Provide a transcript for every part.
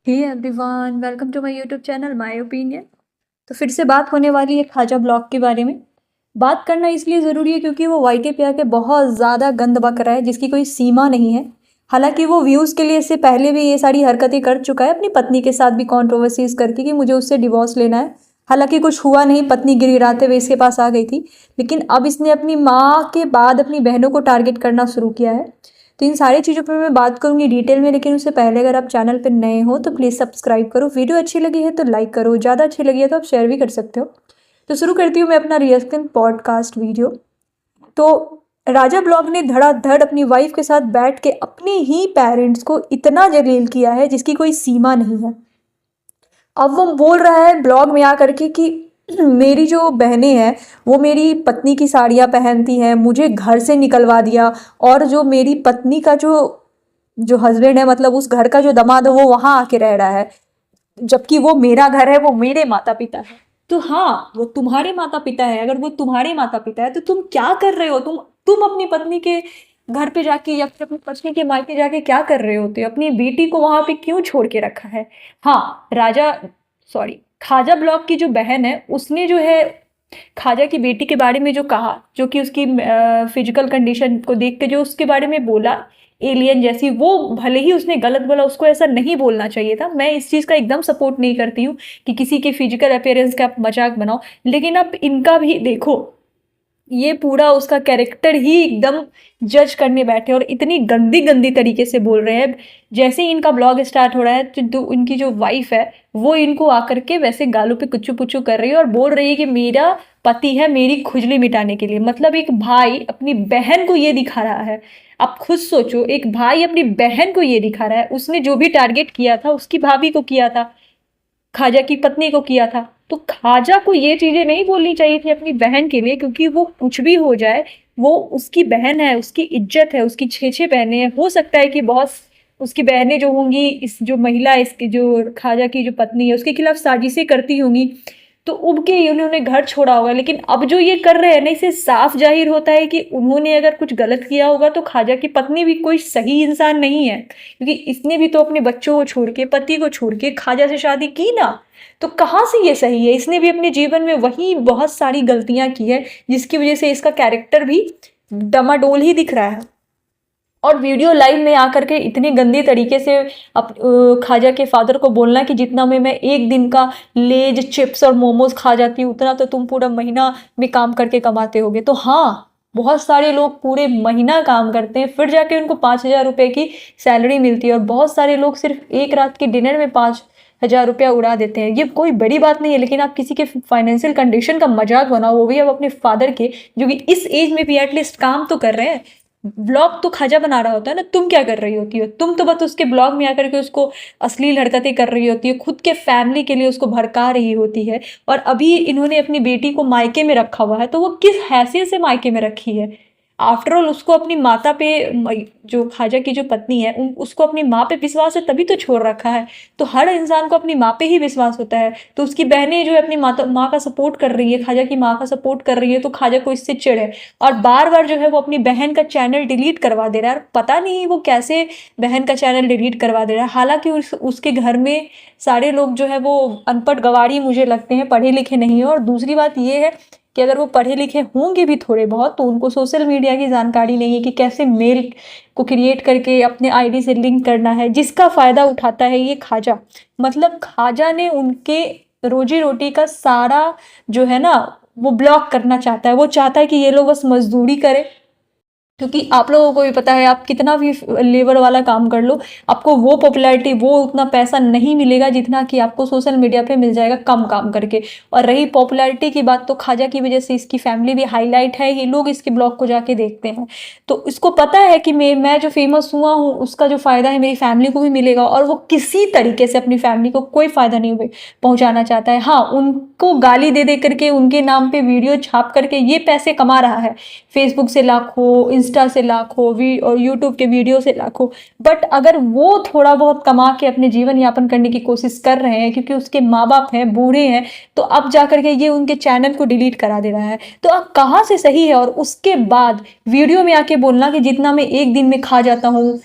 Hey everyone, welcome to my YouTube channel my opinion. तो फिर से बात होने वाली है ख्वाजा ब्लॉग के बारे में। बात करना इसलिए ज़रूरी है क्योंकि वो वाई के पे आके बहुत ज़्यादा गंद बक रहा है जिसकी कोई सीमा नहीं है। हालांकि वो व्यूज़ के लिए इससे पहले भी ये सारी हरकतें कर चुका है, अपनी पत्नी के साथ भी कॉन्ट्रोवर्सीज करके कि मुझे उससे डिवोर्स लेना है। हालांकि कुछ हुआ नहीं, पत्नी गिड़गिड़ाते हुए इसके पास आ गई थी। लेकिन अब इसने अपनी माँ के बाद अपनी बहनों को टारगेट करना शुरू किया है। तो इन सारी चीज़ों पर मैं बात करूंगी डिटेल में, लेकिन उससे पहले अगर आप चैनल पर नए हो तो प्लीज़ सब्सक्राइब करो। वीडियो अच्छी लगी है तो लाइक करो, ज़्यादा अच्छी लगी है तो आप शेयर भी कर सकते हो। तो शुरू करती हूँ मैं अपना रिएक्शन पॉडकास्ट वीडियो। तो राजा ब्लॉग ने धड़ाधड़ अपनी वाइफ के साथ बैठ के अपने ही पेरेंट्स को इतना जलील किया है जिसकी कोई सीमा नहीं है। अब वो बोल रहा है ब्लॉग में आकर के कि मेरी जो बहनें हैं वो मेरी पत्नी की साड़ियाँ पहनती हैं, मुझे घर से निकलवा दिया, और जो मेरी पत्नी का जो जो हस्बैंड है, मतलब उस घर का जो दामाद है, वो वहाँ आके रह रहा है, जबकि वो मेरा घर है, वो मेरे माता पिता है। तो हाँ, वो तुम्हारे माता पिता है। अगर वो तुम्हारे माता पिता है तो तुम क्या कर रहे हो? तुम अपनी पत्नी के घर पे जाके या फिर अपनी पत्नी के मायके जाके क्या कर रहे होते हो? अपनी बेटी को वहां पे क्यों छोड़ के रखा है? हाँ, ख्वाजा ब्लॉग की जो बहन है उसने जो है ख्वाजा की बेटी के बारे में जो कहा, जो कि उसकी फिजिकल कंडीशन को देख के जो उसके बारे में बोला एलियन जैसी, वो भले ही उसने गलत बोला, उसको ऐसा नहीं बोलना चाहिए था। मैं इस चीज़ का एकदम सपोर्ट नहीं करती हूँ कि किसी के फिजिकल अपीयरेंस का आप मजाक बनाओ, लेकिन आप इनका भी देखो। ये पूरा उसका कैरेक्टर ही एकदम जज करने बैठे और इतनी गंदी गंदी तरीके से बोल रहे हैं। जैसे ही इनका ब्लॉग स्टार्ट हो रहा है तो इनकी जो वाइफ है वो इनको आकर के वैसे गालों पे कुच्चू पुच्चू कर रही है और बोल रही है कि मेरा पति है मेरी खुजली मिटाने के लिए। मतलब एक भाई अपनी बहन को ये दिखा रहा है। आप खुद सोचो, एक भाई अपनी बहन को ये दिखा रहा है। उसने जो भी टारगेट किया था उसकी भाभी को किया था, ख्वाजा की पत्नी को किया था। तो ख्वाजा को ये चीजें नहीं बोलनी चाहिए थी अपनी बहन के लिए, क्योंकि वो कुछ भी हो जाए वो उसकी बहन है, उसकी इज्जत है, उसकी 6 बहनें हैं। हो सकता है कि बहुत उसकी बहनें जो होंगी, इस जो महिला इसकी जो ख्वाजा की जो पत्नी है उसके खिलाफ साजिशें करती होंगी, तो उब के उन्होंने घर छोड़ा होगा। लेकिन अब जो ये कर रहे हैं ना, इससे साफ जाहिर होता है कि उन्होंने अगर कुछ गलत किया होगा तो ख्वाजा की पत्नी भी कोई सही इंसान नहीं है, क्योंकि इसने भी तो अपने बच्चों को छोड़ के, पति को छोड़ के ख्वाजा से शादी की ना। तो कहाँ से ये सही है? इसने भी अपने जीवन में वही बहुत सारी गलतियां की है जिसकी वजह से इसका कैरेक्टर भी डमाडोल ही दिख रहा है। और वीडियो लाइव में आकर के इतनी गंदी तरीके से ख्वाजा के फादर को बोलना कि जितना में मैं एक दिन का लेज चिप्स और मोमोज खा जाती हूँ उतना तो तुम पूरा महीना में काम करके कमाते होगे। तो हाँ, बहुत सारे लोग पूरे महीना काम करते हैं फिर जाके उनको 5,000 रुपये की सैलरी मिलती है, और बहुत सारे लोग सिर्फ एक रात के डिनर में 5,000 रुपया उड़ा देते हैं। ये कोई बड़ी बात नहीं है, लेकिन आप किसी के फाइनेंशियल कंडीशन का मजाक बनाओ, वो भी अब अपने फादर के, जो कि इस एज में भी एटलीस्ट काम तो कर रहे हैं। ब्लॉग तो ख्वाजा बना रहा होता है ना, तुम क्या कर रही होती हो? तुम तो बस उसके ब्लॉग में आकर के उसको अश्लील हरकतें कर रही होती है, खुद के फैमिली के लिए उसको भड़का रही होती है। और अभी इन्होंने अपनी बेटी को मायके में रखा हुआ है, तो वो किस हैसियत से मायके में रखी है? आफ्टर ऑल उसको अपनी माता पे, जो ख्वाजा की जो पत्नी है उसको अपनी माँ पे विश्वास है तभी तो छोड़ रखा है। तो हर इंसान को अपनी माँ पे ही विश्वास होता है। तो उसकी बहनें जो है अपनी माँ का सपोर्ट कर रही है, ख्वाजा की माँ का सपोर्ट कर रही है, तो ख्वाजा को इससे चिढ़ है। और बार बार जो है वो अपनी बहन का चैनल डिलीट करवा दे रहा है। पता नहीं वो कैसे बहन का चैनल डिलीट करवा दे रहा है। हालांकि उसके घर में सारे लोग जो है वो अनपढ़ गवारी मुझे लगते हैं, पढ़े लिखे नहीं है। और दूसरी बात ये है कि अगर वो पढ़े लिखे होंगे भी थोड़े बहुत, तो उनको सोशल मीडिया की जानकारी नहीं है कि कैसे मेल को क्रिएट करके अपने आईडी से लिंक करना है, जिसका फ़ायदा उठाता है ये ख्वाजा। मतलब ख्वाजा ने उनके रोजी रोटी का सारा जो है ना वो ब्लॉक करना चाहता है। वो चाहता है कि ये लोग बस मजदूरी करें, क्योंकि आप लोगों को भी पता है आप कितना भी लेबर वाला काम कर लो, आपको वो पॉपुलैरिटी, वो उतना पैसा नहीं मिलेगा जितना कि आपको सोशल मीडिया पे मिल जाएगा कम काम करके। और रही पॉपुलैरिटी की बात, तो ख्वाजा की वजह से इसकी फैमिली भी हाईलाइट है, ये लोग इसके ब्लॉग को जाके देखते हैं। तो इसको पता है कि मैं जो फेमस हुआ हूँ उसका जो फ़ायदा है मेरी फैमिली को भी मिलेगा, और वो किसी तरीके से अपनी फैमिली को कोई फ़ायदा नहीं पहुँचाना चाहता है। हाँ, उनको गाली दे दे करके, उनके नाम पे वीडियो छाप करके ये पैसे कमा रहा है, फेसबुक से लाखों, इंस्टा से लाखों, और यूट्यूब के वीडियो से लाखों। बट अगर वो थोड़ा बहुत कमा के अपने जीवन यापन करने की कोशिश कर रहे हैं, क्योंकि उसके माँ बाप हैं, बूढ़े हैं, तो अब जा करके ये उनके चैनल को डिलीट करा दे रहा है। तो अब कहाँ से सही है? और उसके बाद वीडियो में आके बोलना कि जितना मैं एक दिन में खा जाता हूँ,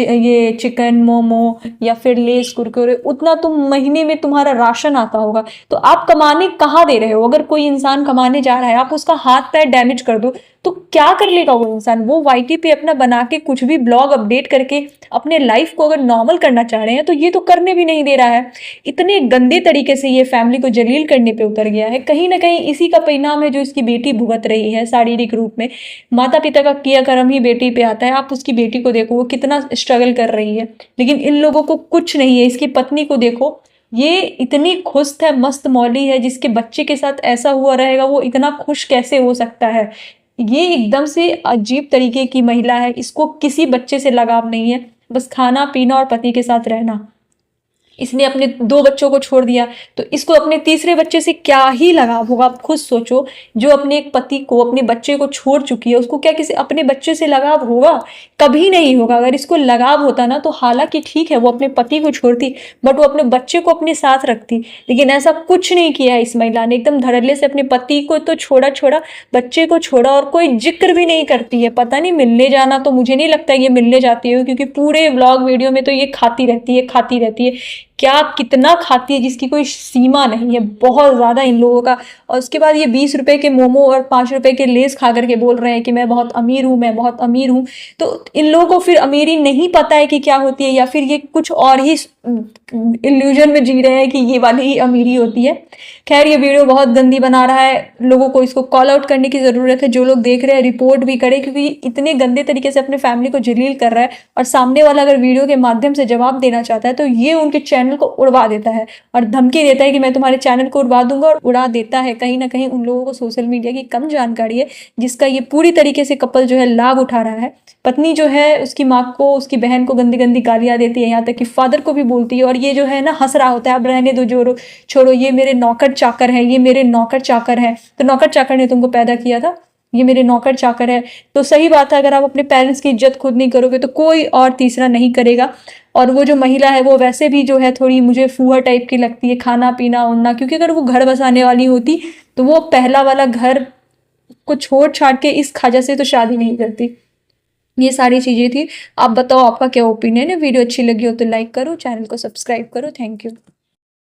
ये चिकन मोमो या फिर लेस कुरकुरे, उतना तुम महीने में तुम्हारा राशन आता होगा, तो आप कमाने कहाँ दे रहे हो? अगर कोई इंसान कमाने जा रहा है, आप उसका हाथ पैर डैमेज कर दो तो क्या कर लेगा वो इंसान? वो वाईटी पे अपना बना के कुछ भी ब्लॉग अपडेट करके अपने लाइफ को अगर नॉर्मल करना चाह रहे हैं, तो ये तो करने भी नहीं दे रहा है। इतने गंदे तरीके से ये फैमिली को जलील करने पे उतर गया है। कहीं ना कहीं इसी का परिणाम है जो इसकी बेटी भुगत रही है शारीरिक रूप में। माता पिता का किया कर्म ही बेटी पे आता है। आप उसकी बेटी को देखो, वो कितना स्ट्रगल कर रही है, लेकिन इन लोगों को कुछ नहीं है। इसकी पत्नी को देखो, ये इतनी खुश है, मस्त मौली है, जिसके बच्चे के साथ ऐसा हुआ रहेगा वो इतना खुश कैसे हो सकता है? ये एकदम से अजीब तरीके की महिला है। इसको किसी बच्चे से लगाव नहीं है, बस खाना पीना और पति के साथ रहना। इसने अपने 2 बच्चों को छोड़ दिया, तो इसको अपने तीसरे बच्चे से क्या ही लगाव होगा? आप खुद सोचो। जो अपने एक पति को, अपने बच्चे को छोड़ चुकी है, उसको क्या किसी अपने बच्चे से लगाव होगा? कभी नहीं होगा। अगर इसको लगाव होता ना, तो हालांकि ठीक है वो अपने पति को छोड़ती, बट वो अपने बच्चे को अपने साथ रखती। लेकिन ऐसा कुछ नहीं किया है इस महिला ने। एकदम धड़ल्ले से अपने पति को तो छोड़ा, बच्चे को छोड़ा, और कोई जिक्र भी नहीं करती है। पता नहीं मिलने जाना, तो मुझे नहीं लगता ये मिलने जाती है, क्योंकि पूरे व्लॉग वीडियो में तो ये खाती रहती है। क्या कितना खाती है जिसकी कोई सीमा नहीं है, बहुत ज्यादा इन लोगों का। और उसके बाद ये 20 रुपए के मोमो और 5 रुपए के लेस खा करके बोल रहे हैं कि मैं बहुत अमीर हूं, मैं बहुत अमीर हूं। तो इन लोगों को फिर अमीरी नहीं पता है कि क्या होती है, या फिर ये कुछ और ही इल्यूजन में जी रहे हैं कि ये वाली ही अमीरी होती है। खैर, ये वीडियो बहुत गंदी बना रहा है। लोगों को इसको कॉल आउट करने की जरूरत है। जो लोग देख रहे हैं रिपोर्ट भी करें, क्योंकि इतने गंदे तरीके से अपने फैमिली को जलील कर रहा है। और सामने वाला अगर वीडियो के माध्यम से जवाब देना चाहता है, तो ये उनके चैनल को उड़वा देता है और धमकी देता है कि मैं तुम्हारे चैनल को उड़वा दूंगा, और उड़ा देता है। कहीं ना कहीं उन लोगों को सोशल मीडिया की कम जानकारी है, जिसका ये पूरी तरीके से कपल जो है लाभ उठा रहा है। पत्नी जो है उसकी माँ को, उसकी बहन को गंदी गंदी गालियां देती है, यहाँ तक कि फादर को भी बोलती है। और ये जो है ना हंस रहा होता है, अब रहने दो, जोरो छोड़ो, ये मेरे नौकर चाकर है, ये मेरे नौकर चाकर है। तो नौकर चाकर ने तुमको पैदा किया था, ये मेरे नौकर चाकर है। तो सही बात है, अगर आप अपने पेरेंट्स की इज्जत खुद नहीं करोगे, तो कोई और तीसरा नहीं करेगा। और वो जो महिला है, वो वैसे भी जो है थोड़ी मुझे फूहड़ टाइप की लगती है, खाना पीना उड़ना। क्योंकि अगर वो घर बसाने वाली होती, तो वो पहला वाला घर को छोड़ छाड़ के इस खाजा से तो शादी नहीं करती। ये सारी चीजें थी। आप बताओ आपका क्या ओपिनियन है? वीडियो अच्छी लगी हो तो लाइक करो, चैनल को सब्सक्राइब करो। Thank you.